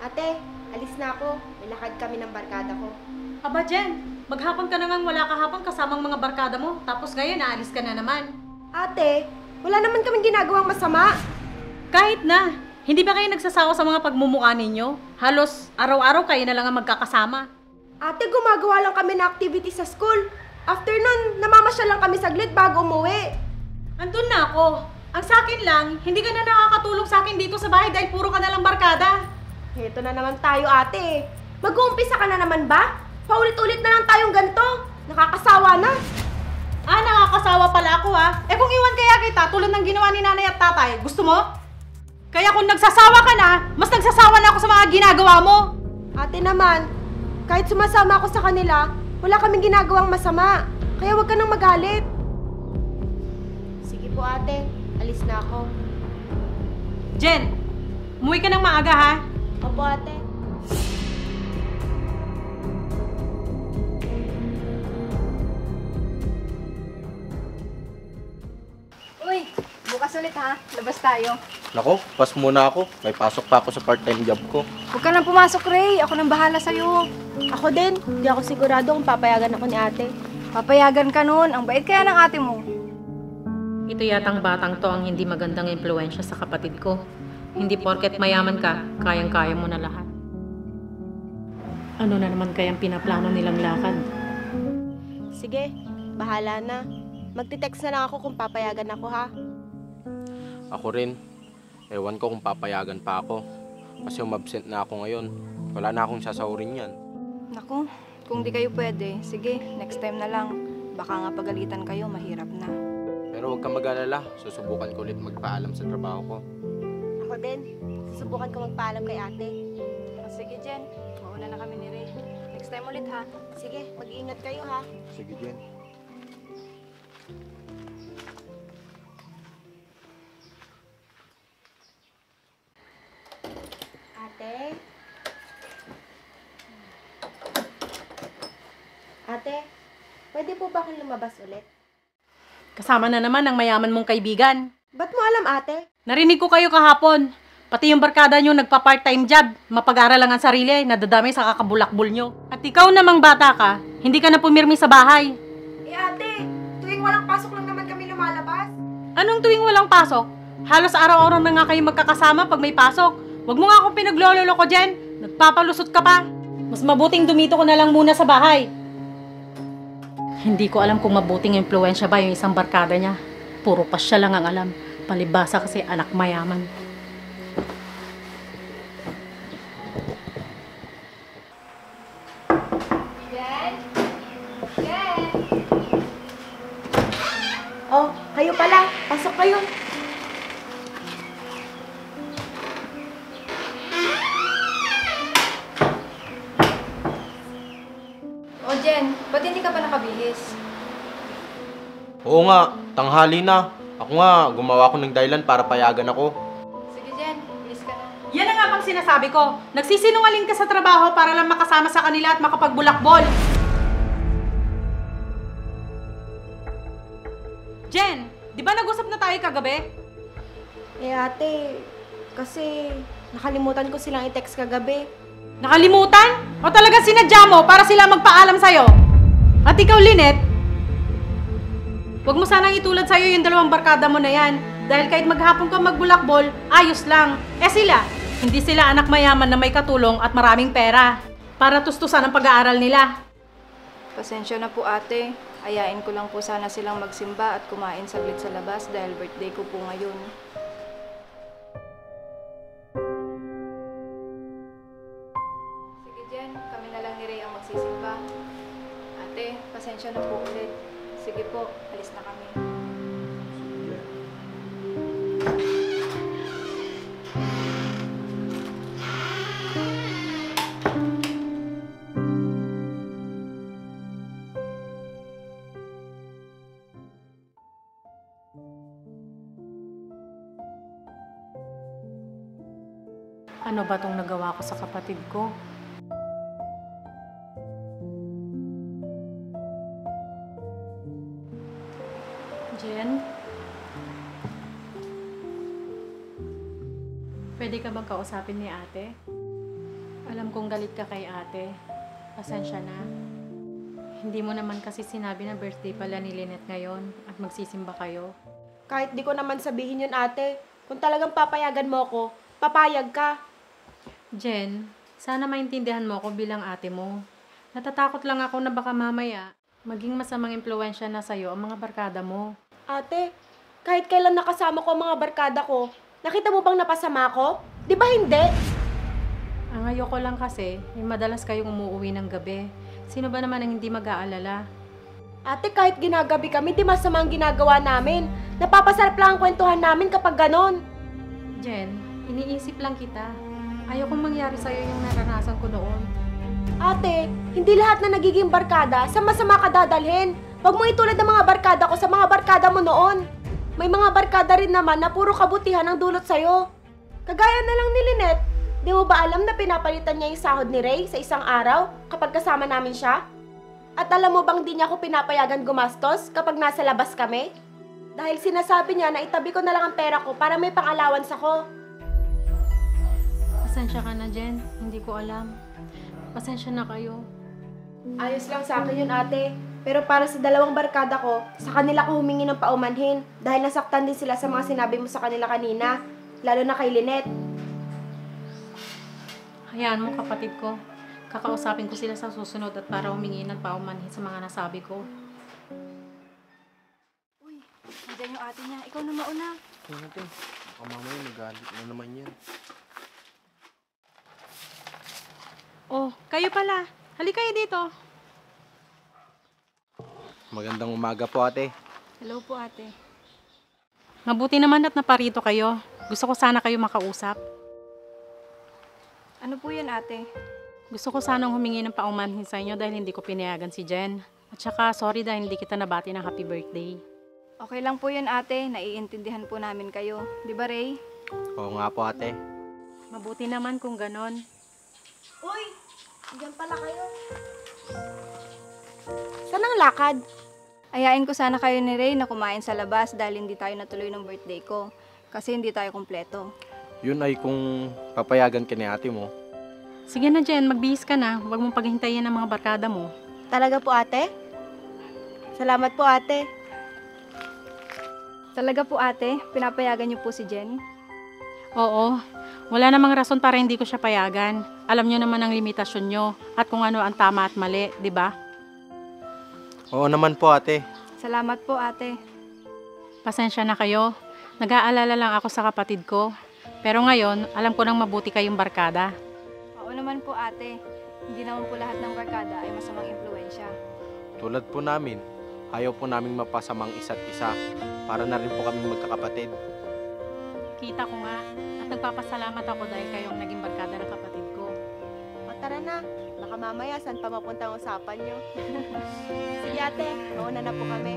Ate, alis na ako. May lakad kami ng barkada ko. Aba, Jen, maghapon ka na ngang wala kahapon kasamang mga barkada mo. Tapos ngayon, naalis ka na naman. Ate, wala naman kaming ginagawang masama. Kahit na, hindi ba kayo nagsasawa sa mga pagmumukha ninyo? Halos araw-araw kayo na lang ang magkakasama. Ate, gumagawa lang kami ng activity sa school. After nun, namamasyal lang kami saglit bago umuwi. Andun na ako. Ang sakin lang, hindi ka na nakakatulong sa akin dito sa bahay dahil puro ka na lang barkada. Heto na naman tayo, ate. Mag-uumpisa ka na naman ba? Paulit-ulit na lang tayong ganito. Nakakasawa na. Ah, nakakasawa pala ako ha. Eh kung iwan kaya kita tulad ng ginawa ni nanay at tatay, gusto mo? Kaya kung nagsasawa ka na, mas nagsasawa na ako sa mga ginagawa mo. Ate naman, kahit sumasama ako sa kanila, wala kaming ginagawang masama. Kaya huwag ka nang magalit. Sige po, ate. Alis na ako. Jen, umuwi ka ng maaga ha. Opo, ate. Uy, bukas ulit ha. Labas tayo. Nako, pas muna ako. May pasok pa ako sa part-time job ko. Huwag ka nang pumasok, Ray. Ako nang bahala sa'yo. Ako din. Hindi ako sigurado kung papayagan ako ni ate. Papayagan ka nun. Ang bait kaya ng ate mo. Ito yatang batang to ang hindi magandang impluensya sa kapatid ko. Hindi porket mayaman ka, kayang-kaya mo na lahat. Ano na naman kayang pinaplano nilang lakad? Sige, bahala na. Magte-text na lang ako kung papayagan ako, ha? Ako rin. Ewan ko kung papayagan pa ako. Kasi umabsent na ako ngayon. Wala na akong sasahurin yan. Naku, kung di kayo pwede, sige, next time na lang. Baka nga pagalitan kayo, mahirap na. Pero huwag kang mag-alala. Susubukan ko ulit magpaalam sa trabaho ko. Ako din. Susubukan ko magpaalam kay ate. O, sige, Jen. Mauna na kami ni Ray. Next time ulit ha. Sige, mag-iingat kayo, ha? Sige, Jen. Ate? Ate, pwede po ba akong lumabas ulit? Kasama na naman ang mayaman mong kaibigan. Ba't mo alam, ate? Narinig ko kayo kahapon. Pati yung barkada nyo nagpa-part-time job. Mapag-aral lang ang sarili, nadadamay sa kakabulakbol nyo. At ikaw namang bata ka, hindi ka na pumirmi sa bahay. Eh, ate, tuwing walang pasok lang naman kami lumalabas. Anong tuwing walang pasok? Halos araw-araw na nga kayo magkakasama pag may pasok. Huwag mo nga akong pinaglololo ko dyan. Nagpapalusot ka pa. Mas mabuting dumito ko na lang muna sa bahay. Hindi ko alam kung mabuting impluensya ba yung isang barkada niya. Puro pa siya lang ang alam. Palibasa kasi anak mayaman. Oh, kayo pala. Pasok kayo. O, Jen, ba't hindi ka pa nakabihis? Oo nga, tanghali na. Ako nga, gumawa ko ng dahilan para payagan ako. Sige, Jen. Bilis ka na. Yan ang nga bang sinasabi ko. Nagsisinungaling ka sa trabaho para lang makasama sa kanila at makapagbulakbol. Jen, di ba nag-usap na tayo kagabi? Eh, ate, kasi nakalimutan ko silang i-text kagabi. Nakalimutan? O talaga sinadya mo para sila magpaalam sa'yo? At ikaw, Lynette, huwag mo sanang itulad sa'yo yung dalawang barkada mo na yan. Dahil kahit maghapon ka magbulakbol, ayos lang. Eh sila, hindi sila anak mayaman na may katulong at maraming pera para tustusan ang pag-aaral nila. Pasensya na po, ate. Ayain ko lang po sana silang magsimba at kumain saglit sa labas dahil birthday ko po ngayon. Sige, Jen. Kami na lang ni Ray ang magsisimba. Ate, pasensya na po ulit. Sige po, alis na kami. Ano ba tong nagawa ko sa kapatid ko? Jen? Pwede ka bang kausapin ni ate? Alam kong galit ka kay ate. Pasensya na. Hindi mo naman kasi sinabi na birthday pala ni Lynette ngayon at magsisimba kayo. Kahit di ko naman sabihin yun, ate. Kung talagang papayagan mo ko, papayag ka. Jen, sana maintindihan mo ako bilang ate mo. Natatakot lang ako na baka mamaya maging masamang impluwensya na sa'yo ang mga barkada mo. Ate, kahit kailan nakasama ko ang mga barkada ko, nakita mo bang napasama ko? Di ba hindi? Ang ayoko lang kasi, may madalas kayong umuuwi ng gabi. Sino ba naman ang hindi mag-aalala? Ate, kahit ginagabi kami, di masama ang ginagawa namin. Napapasarap lang ang kwentuhan namin kapag ganon. Jen, iniisip lang kita. Ayokong mangyari sa'yo yung naranasan ko noon. Ate, hindi lahat na nagiging barkada sa masama ka dadalhin. Huwag mo itulad ng mga barkada ko sa mga barkada mo noon. May mga barkada rin naman na puro kabutihan ang dulot sa'yo. Kagaya na lang ni Lynette. Di mo ba alam na pinapalitan niya yung sahod ni Ray sa isang araw kapag kasama namin siya? At alam mo bang di niya ako pinapayagan gumastos kapag nasa labas kami? Dahil sinasabi niya na itabi ko na lang ang pera ko para may pang-allowance ako. Pasensya ka na, Jen. Hindi ko alam. Pasensya na kayo. Ayos lang sa akin yun, ate. Pero para sa dalawang barkada ko, sa kanila ko humingi ng paumanhin dahil nasaktan din sila sa mga sinabi mo sa kanila kanina, lalo na kay Lynette. Hayaan mo, kapatid ko. Kakausapin ko sila sa susunod at para humingi ng paumanhin sa mga nasabi ko. Uy, nandiyan yung ate niya. Ikaw na mauna. Tingnan natin. Baka mamaya nagalit na naman yan. Oh, kayo pala. Halika kayo dito. Magandang umaga po, ate. Hello po, ate. Mabuti naman at naparito kayo. Gusto ko sana kayo makausap. Ano po yan, ate? Gusto ko sanang humingi ng paumanhin sa inyo dahil hindi ko pinayagan si Jen. At saka, sorry dahil hindi kita nabati ng happy birthday. Okay lang po yan, ate. Naiintindihan po namin kayo. Di ba, Ray? Oo nga po, ate. Mabuti naman kung ganon. Uy, diyan pala kayo. Saan ang lakad? Ayain ko sana kayo ni Ray na kumain sa labas dahil hindi tayo natuloy ng birthday ko. Kasi hindi tayo kumpleto. Yun ay kung papayagan ka ni ate mo. Sige na, Jen. Magbihis ka na. Huwag mong paghintayin ang mga barkada mo. Talaga po, ate? Salamat po, ate. Talaga po, ate? Pinapayagan niyo po si Jen? Oo. Wala namang rason para hindi ko siya payagan. Alam niyo naman ang limitasyon niyo at kung ano ang tama at mali, di ba? Oo naman po, ate. Salamat po, ate. Pasensya na kayo. Nag-aalala lang ako sa kapatid ko. Pero ngayon, alam ko nang mabuti kayong barkada. Oo naman po, ate. Hindi naman po lahat ng barkada ay masamang impluwensya. Tulad po namin, ayaw po naming mapasamang isa't isa para na rin po kaming magkakapatid. Kita ko nga at nagpapasalamat ako dahil kayong naging barkada ng kapatid ko. O tara na, baka mamaya saan pa mapunta ang usapan nyo. Sige ate, mauna na po kami.